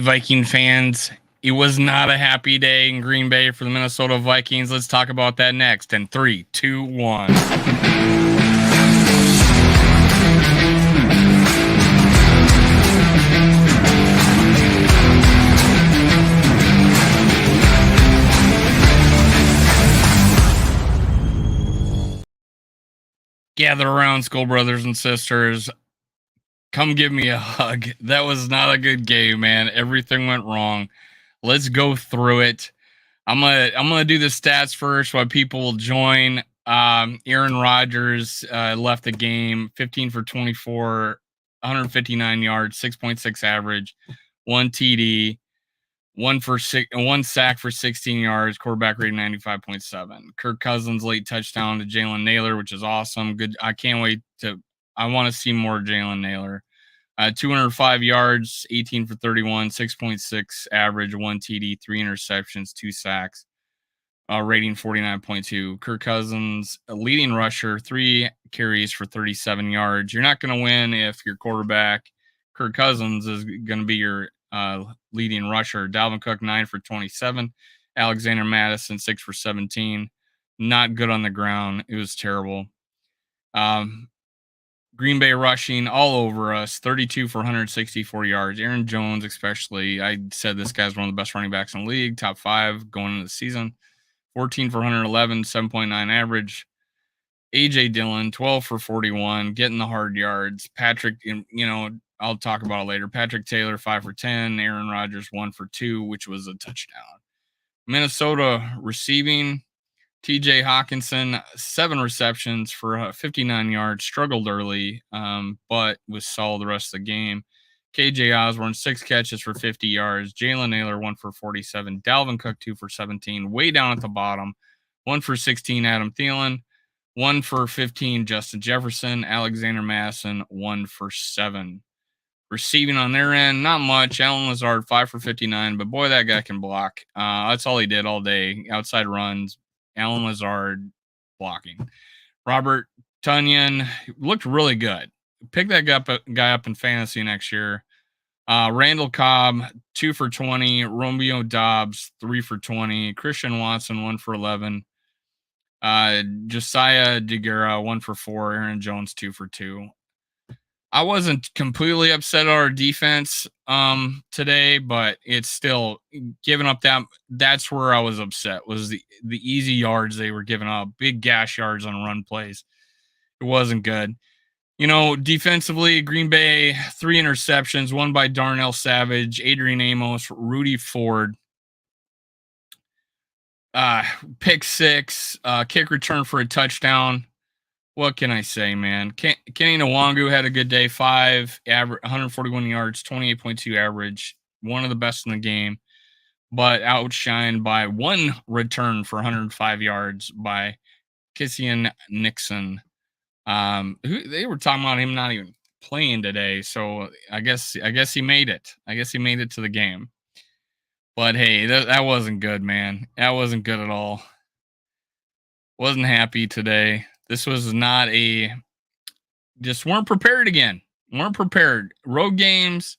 Viking fans. It was not a happy day in Green Bay for the Minnesota Vikings. Let's talk about that next in 3, 2, 1. Gather around, school brothers and sisters. Come give me a hug. That was not a good game, man. Everything went wrong. Let's go through it. I'm gonna do the stats first while people will join. Aaron Rodgers left the game 15 for 24, 159 yards, 6.6 average, 1 TD, one sack for 16 yards, quarterback rating 95.7. Kirk Cousins late touchdown to Jalen Nailor, which is awesome. Good. I can't wait I want to see more Jalen Nailor. 205 yards, 18 for 31, 6.6 average, 1 TD, 3 interceptions, 2 sacks, rating 49.2. Kirk Cousins, a leading rusher, 3 carries for 37 yards. You're not going to win if your quarterback, Kirk Cousins, is going to be your leading rusher. Dalvin Cook, 9 for 27. Alexander Madison, 6 for 17. Not good on the ground. It was terrible. Green Bay rushing all over us, 32 for 164 yards. Aaron Jones, especially. I said this guy's one of the best running backs in the league, top 5 going into the season. 14 for 111, 7.9 average. AJ Dillon, 12 for 41, getting the hard yards. Patrick, I'll talk about it later. Patrick Taylor, 5 for 10. Aaron Rodgers, 1 for 2, which was a touchdown. Minnesota receiving. TJ Hawkinson, 7 receptions for 59 yards, struggled early, but was solid the rest of the game. KJ Osborne, 6 catches for 50 yards. Jalen Nailor, 1 for 47. Dalvin Cook, 2 for 17. Way down at the bottom, 1 for 16. Adam Thielen, 1 for 15. Justin Jefferson. Alexander Madison, 1 for 7. Receiving on their end, not much. Allen Lazard, 5 for 59, but boy, that guy can block. That's all he did all day. Outside runs. Allen Lazard blocking. Robert Tonyan looked really good. Pick that guy up in fantasy next year. Randall Cobb, 2 for 20. Romeo Dobbs, 3 for 20. Christian Watson, 1 for 11. Josiah DeGuara, 1 for 4. Aaron Jones, 2 for 2. I wasn't completely upset at our defense today, but it's still giving up that's where I was upset, was the easy yards they were giving up, big gash yards on run plays. It wasn't good. Defensively, Green Bay, 3 interceptions, 1 by Darnell Savage, Adrian Amos, Rudy Ford. Pick 6, kick return for a touchdown. What can I say, man? Kenny Nwangu had a good day. 141 yards, 28.2 average. One of the best in the game, but outshined by 1 return for 105 yards by Keisean Nixon. They were talking about him not even playing today, so I guess he made it. I guess he made it to the game. But hey, that wasn't good, man. That wasn't good at all. Wasn't happy today. This was not just weren't prepared again. Weren't prepared. Road games,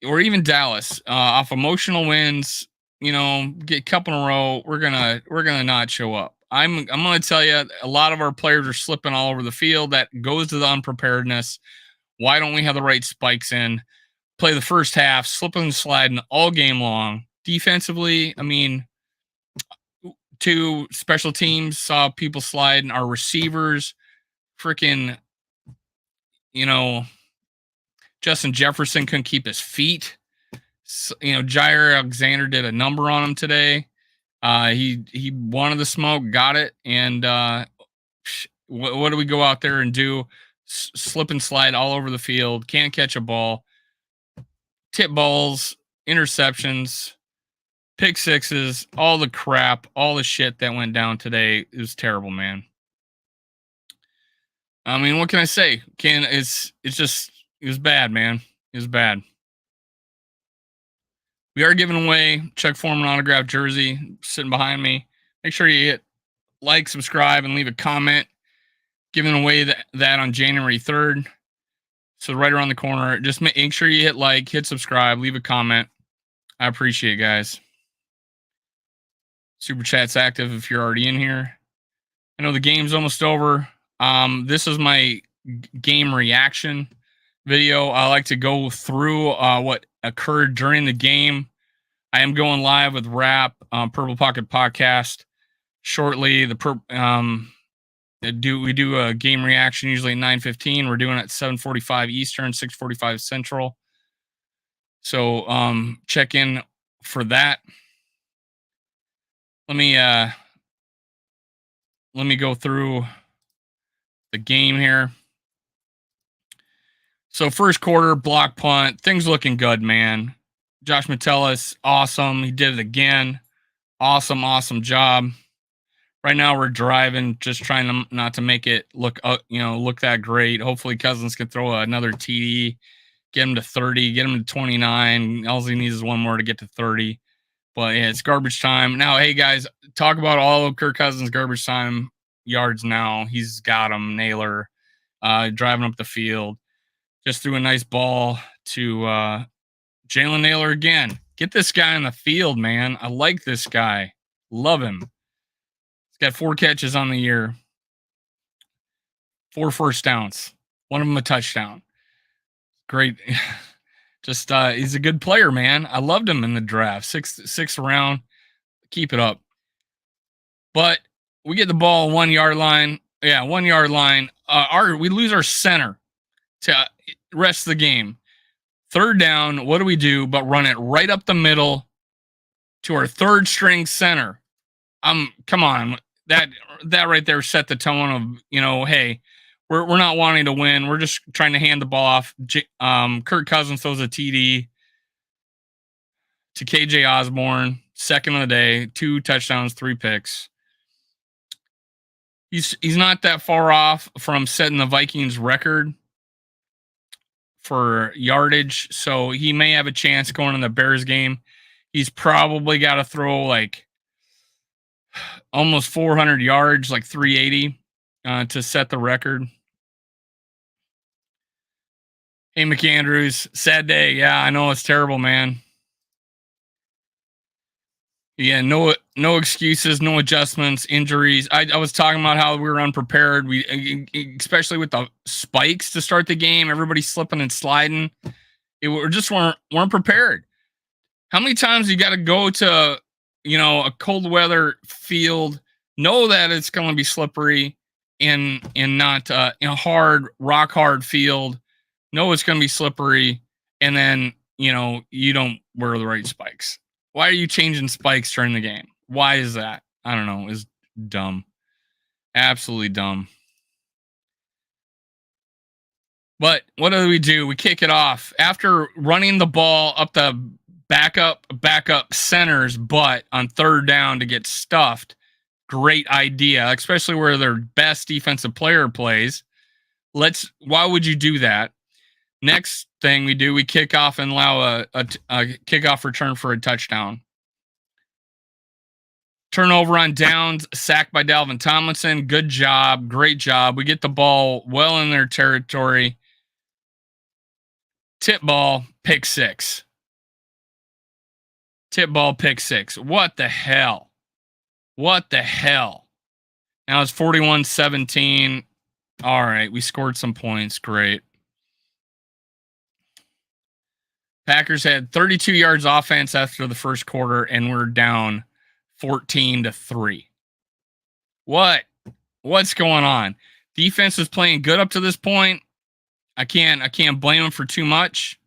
or even Dallas, off emotional wins, get a couple in a row. We're gonna not show up. I'm gonna tell you, a lot of our players are slipping all over the field. That goes to the unpreparedness. Why don't we have the right spikes in? Play the first half, slipping and sliding all game long. Defensively, to special teams, saw people sliding. Our receivers, freaking, Justin Jefferson couldn't keep his feet. Jair Alexander did a number on him today. He wanted the smoke, got it, and what do we go out there and do? Slip and slide all over the field. Can't catch a ball. Tip balls, interceptions, pick 6s, all the crap, all the shit that went down today. It was terrible, man. What can I say? It was bad, man. It was bad. We are giving away Chuck Foreman autographed jersey sitting behind me. Make sure you hit like, subscribe, and leave a comment. Giving away that on January 3rd. So right around the corner. Just make sure you hit like, hit subscribe, leave a comment. I appreciate it, guys. Super chat's active if you're already in here. I know the game's almost over. This is my game reaction video. I like to go through what occurred during the game. I am going live with Rap, Purple Pocket Podcast shortly. We do a game reaction usually at 9:15. We're doing it at 7:45 Eastern, 6:45 Central. So check in for that. Let me go through the game here. So first quarter, block punt, things looking good, man. Josh Metellus, awesome. He did it again. Awesome job. Right now we're driving, just trying to not to make it look that great. Hopefully Cousins can throw another TD, get him to 30, get him to 29. All he needs is one more to get to 30. But yeah, it's garbage time. Now, hey guys, talk about all of Kirk Cousins' garbage time yards now. He's got them. Nailor driving up the field. Just threw a nice ball to Jalen Nailor again. Get this guy on the field, man. I like this guy. Love him. He's got 4 catches on the year. 4 first downs. One of them a touchdown. Great. Just he's a good player, man. I loved him in the draft. Sixth round. Keep it up. But we get the ball 1 yard line. Yeah, 1 yard line. We lose our center to rest of the game. Third down, what do we do but run it right up the middle to our third string center? Come on. That right there set the tone of, hey, we're not wanting to win. We're just trying to hand the ball off. Kirk Cousins throws a TD to KJ Osborne, second of the day, 2 touchdowns, 3 picks. He's not that far off from setting the Vikings record for yardage, so he may have a chance going in the Bears game. He's probably got to throw like almost 400 yards, like 380, to set the record. Hey, McAndrews, sad day. Yeah, I know it's terrible, man. Yeah, no excuses, no adjustments, injuries. I was talking about how we were unprepared. We, especially with the spikes to start the game, everybody slipping and sliding. We just weren't prepared. How many times you got to go to, a cold weather field, know that it's going to be slippery, and not in a rock hard field, know it's going to be slippery, and then you don't wear the right spikes. Why are you changing spikes during the game? Why is that? I don't know. It's dumb. Absolutely dumb. But what do? We kick it off. After running the ball up the backup center's butt on third down to get stuffed. Great idea, especially where their best defensive player plays. Why would you do that? Next thing we do, we kick off and allow a kickoff return for a touchdown. Turnover on downs, sacked by Dalvin Tomlinson. Good job. Great job. We get the ball well in their territory. Tip ball, pick 6. Tip ball, pick 6. What the hell? What the hell? Now it's 41-17. All right, we scored some points. Great. Packers had 32 yards offense after the first quarter, and we're down 14-3. What's going on? Defense was playing good up to this point. I can't blame them for too much.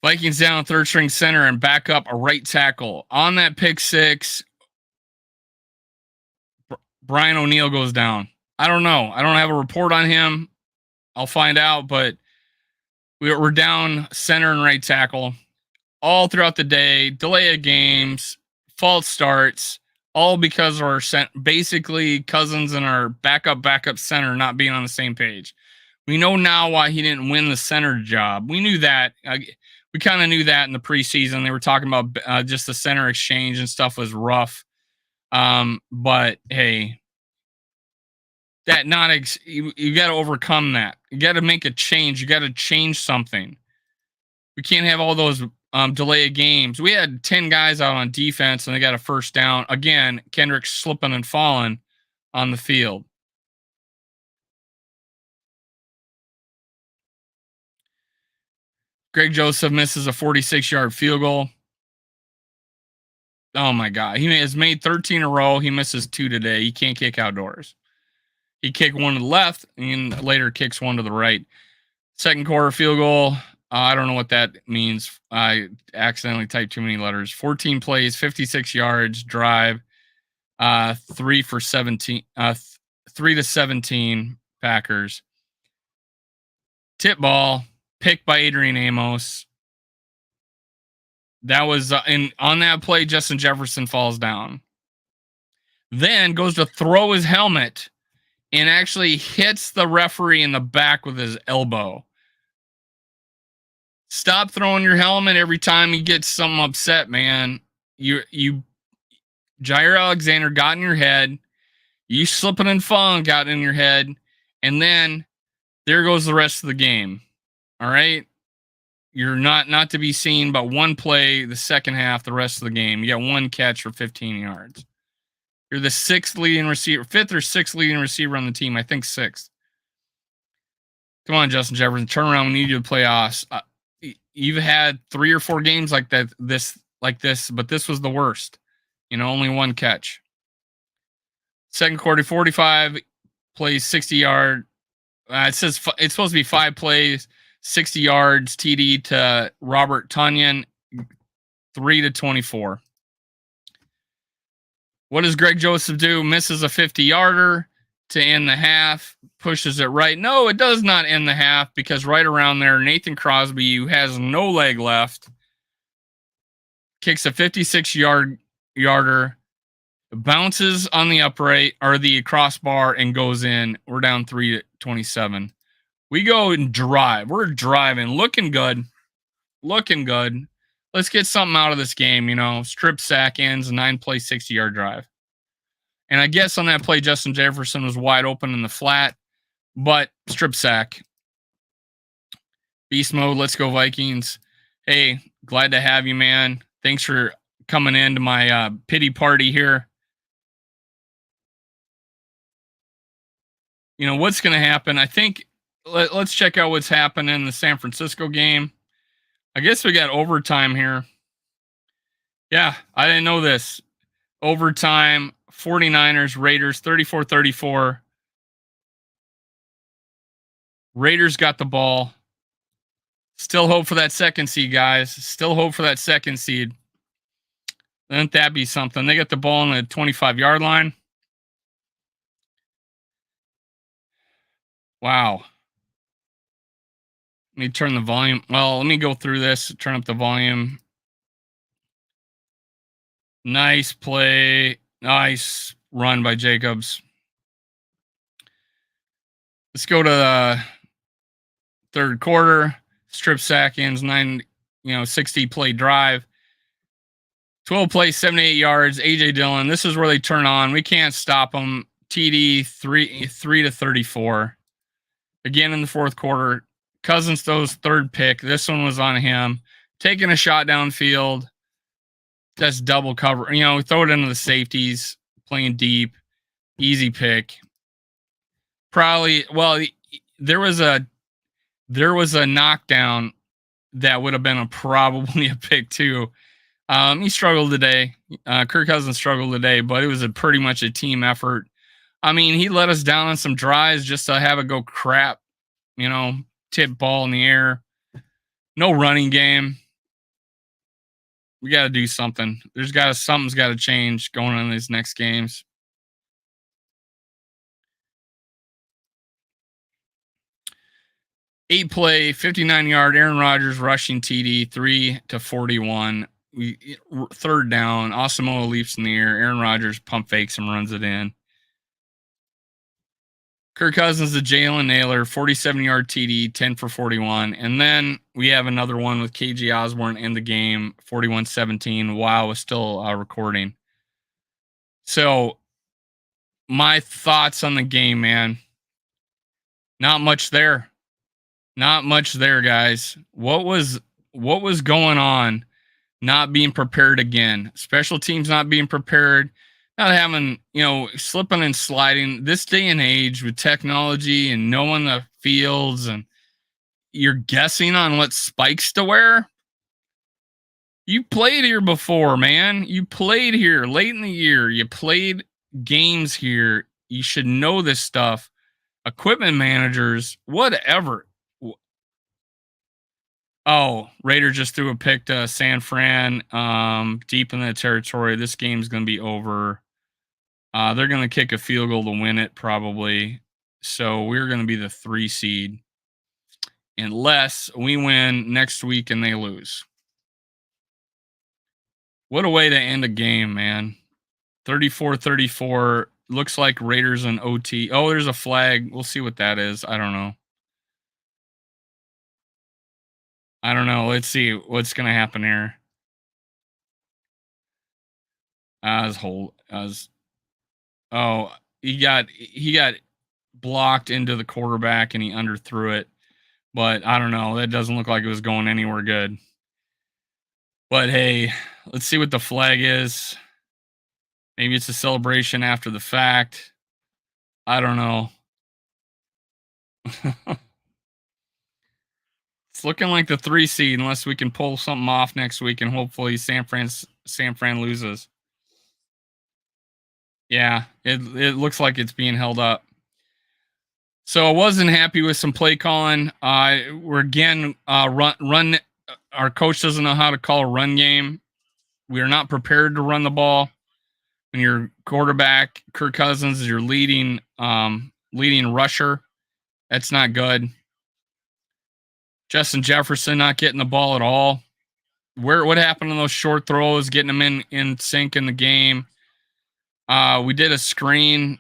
Vikings down third string center and back up a right tackle. On that pick 6, Brian O'Neill goes down. I don't know. I don't have a report on him. I'll find out, but we're down center and right tackle all throughout the day. Delay of games, false starts, all because of our basically Cousins and our backup center not being on the same page. We know now why he didn't win the center job. We knew that. We kind of knew that in the preseason. They were talking about just the center exchange and stuff was rough. But hey, that you got to overcome that. You got to make a change. You got to change something. We can't have all those delay of games. We had 10 guys out on defense and they got a first down. Again, Kendrick slipping and falling on the field. Greg Joseph misses a 46-yard field goal. Oh my God. He has made 13 in a row. He misses 2 today. He can't kick outdoors. He kicked one to the left and later kicks one to the right. Second quarter field goal. I don't know what that means. I accidentally typed too many letters. 14 plays, 56 yards, drive, 3 for 17, 3 to 17 Packers. Tip ball, picked by Adrian Amos. That was on that play, Justin Jefferson falls down. Then goes to throw his helmet and actually hits the referee in the back with his elbow. Stop throwing your helmet every time you get something upset, man. Jair Alexander got in your head. You slipping and falling got in your head. And then there goes the rest of the game. All right. You're not to be seen, but one play, the second half, the rest of the game. You got one catch for 15 yards. You're the fifth or sixth leading receiver on the team. I think sixth. Come on, Justin Jefferson. Turn around. We need you to playoffs. You've had 3 or 4 games like that, but this was the worst. Only one catch. Second quarter, 45 plays, 60 yard. It says it's supposed to be 5 plays, 60 yards, TD to Robert Tonyan, 3 to 24. What does Greg Joseph do? Misses a 50-yarder to end the half, pushes it right. No, it does not end the half because right around there, Nathan Crosby, who has no leg left, kicks a 56-yarder, bounces on the upright or the crossbar and goes in. We're down 3-27. We go and drive. We're driving, looking good. Let's get something out of this game. Strip sack ends, 9-play, 60-yard drive. And I guess on that play, Justin Jefferson was wide open in the flat, but strip sack. Beast mode. Let's go Vikings. Hey, glad to have you, man. Thanks for coming into my pity party here. What's going to happen? I think let's check out what's happened in the San Francisco game. I guess we got overtime here. Yeah, I didn't know this. Overtime, 49ers, Raiders, 34-34. Raiders got the ball. Still hope for that second seed, guys. Still hope for that second seed. Wouldn't that be something? They got the ball on the 25-yard line. Wow. Let me turn the volume. Well, let me go through this. Turn up the volume. Nice play. Nice run by Jacobs. Let's go to the third quarter. Strip sack ends 60 play drive. 12 plays, 78 yards. AJ Dillon. This is where they turn on. We can't stop them. TD 3 to 34. Again in the fourth quarter. Cousins throws third pick. This one was on him. Taking a shot downfield. That's double cover. We throw it into the safeties. Playing deep. Easy pick. Probably. Well, there was a knockdown that would have been probably a pick too. He struggled today. Kirk Cousins struggled today, but it was pretty much a team effort. I mean, he let us down on some drives just to have it go crap. Tip ball in the air. No running game. We got to do something. Something's got to change going on in these next games. Eight play, 59-yard Aaron Rodgers rushing TD, 3 to 41. Third down. Asamoah leaps in the air. Aaron Rodgers pump fakes and runs it in. Kirk Cousins to Jalen Nailor, 47-yard TD, 10 for 41. And then we have another one with KJ Osborne in the game, 41-17, while we're still recording. So my thoughts on the game, man. Not much there. Not much there, guys. What was going on? Not being prepared again. Special teams not being prepared. Not having, slipping and sliding. This day and age with technology and knowing the fields, and you're guessing on what spikes to wear. You played here before, man. You played here late in the year. You played games here. You should know this stuff. Equipment managers, whatever. Oh, Raiders just threw a pick to San Fran, deep in the territory. This game's going to be over. They're going to kick a field goal to win it, probably. So we're going to be the 3 seed, unless we win next week and they lose. What a way to end a game, man. 34-34. Looks like Raiders and OT. Oh, there's a flag. We'll see what that is. I don't know. Let's see what's going to happen here. He got blocked into the quarterback and he underthrew it. But I don't know. That doesn't look like it was going anywhere good. But hey, let's see what the flag is. Maybe it's a celebration after the fact. I don't know. It's looking like the 3 seed, unless we can pull something off next week, and hopefully San Fran loses. Yeah, it looks like it's being held up. So I wasn't happy with some play calling. We're again run. Our coach doesn't know how to call a run game. We are not prepared to run the ball. When your quarterback Kirk Cousins is your leading rusher, that's not good. Justin Jefferson not getting the ball at all. What happened to those short throws, getting them in sync in the game? We did a screen.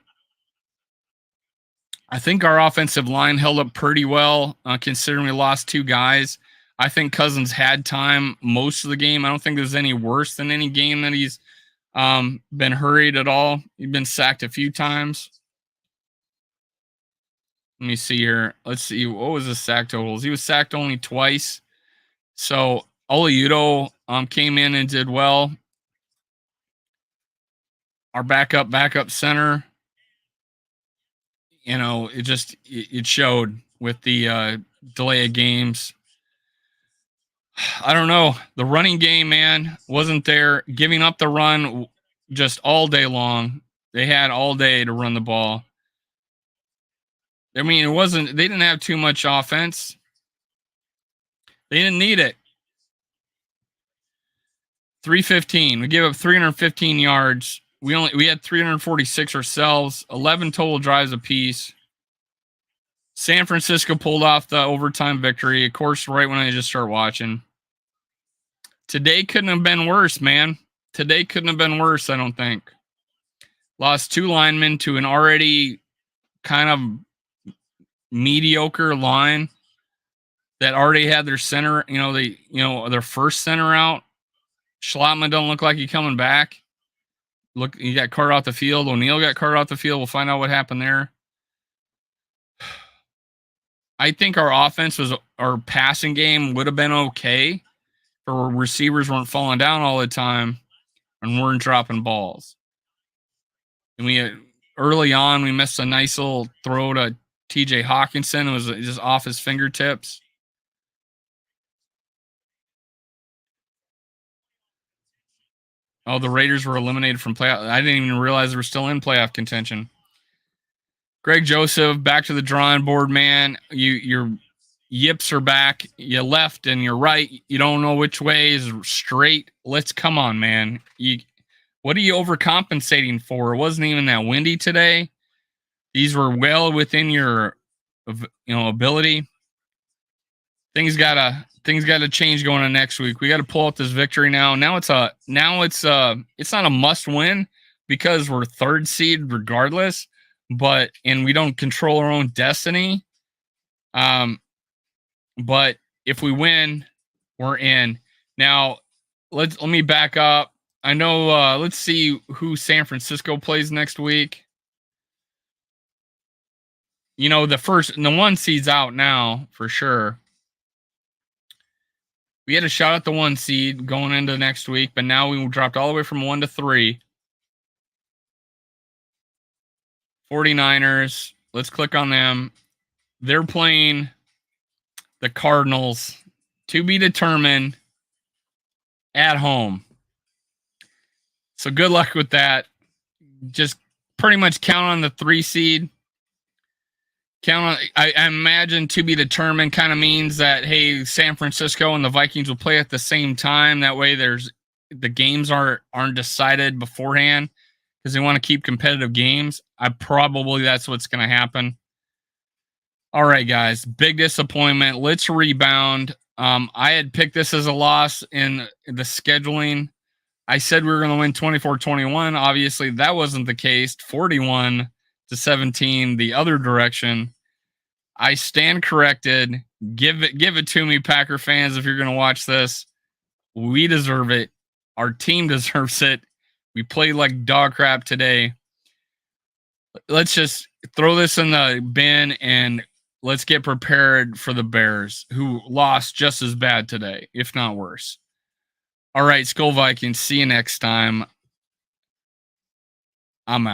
I think our offensive line held up pretty well, considering we lost 2 guys. I think Cousins had time most of the game. I don't think there's any worse than any game that he's been hurried at all. He's been sacked a few times. Let me see here. Let's see. What was his sack totals? He was sacked only twice. So Oliudo came in and did well. Our backup center, it showed with the delay of games. I don't know. The running game, man, wasn't there. Giving up the run just all day long. They had all day to run the ball. I mean, they didn't have too much offense. They didn't need it. 315. We gave up 315 yards. We had 346 ourselves, 11 total drives apiece. San Francisco pulled off the overtime victory, of course, right when I just start watching. Today couldn't have been worse, man. Today couldn't have been worse, I don't think. Lost 2 linemen to an already kind of mediocre line that already had their center, their first center out. Schlattman don't look like he's coming back. Look, he got carted off the field. O'Neal got carted off the field. We'll find out what happened there. I think our passing game would have been okay if our receivers weren't falling down all the time and weren't dropping balls. And early on, we missed a nice little throw to TJ Hawkinson. It was just off his fingertips. Oh, the Raiders were eliminated from playoff. I didn't even realize they were still in playoff contention. Greg Joseph, back to the drawing board, man. Your yips are back. You left and you're right. You don't know which way is straight. Come on, man. What are you overcompensating for? It wasn't even that windy today. These were well within your ability. Things gotta change going on next week. We got to pull out this victory now. It's not a must win because we're 3rd seed regardless, and we don't control our own destiny. But if we win, we're in. Now, let me back up. I know. Let's see who San Francisco plays next week. you know, the 1 seed's out now for sure. We had a shot at the 1 seed going into next week, but now we dropped all the way from 1 to 3. 49ers. Let's click on them. They're playing the Cardinals, to be determined, at home. So good luck with that. Just pretty much count on the 3 seed. Count on, I imagine, to be determined kind of means that, hey, San Francisco and the Vikings will play at the same time. That way the games aren't decided beforehand because they want to keep competitive games. That's what's going to happen. All right, guys, big disappointment. Let's rebound. I had picked this as a loss in the scheduling. I said we were going to win 24-21. Obviously, that wasn't the case. 41-17, the other direction. I stand corrected. Give it to me, Packer fans, if you're going to watch this. We deserve it. Our team deserves it. We played like dog crap today. Let's just throw this in the bin and let's get prepared for the Bears, who lost just as bad today, if not worse. All right, Skull Vikings. See you next time. I'm out.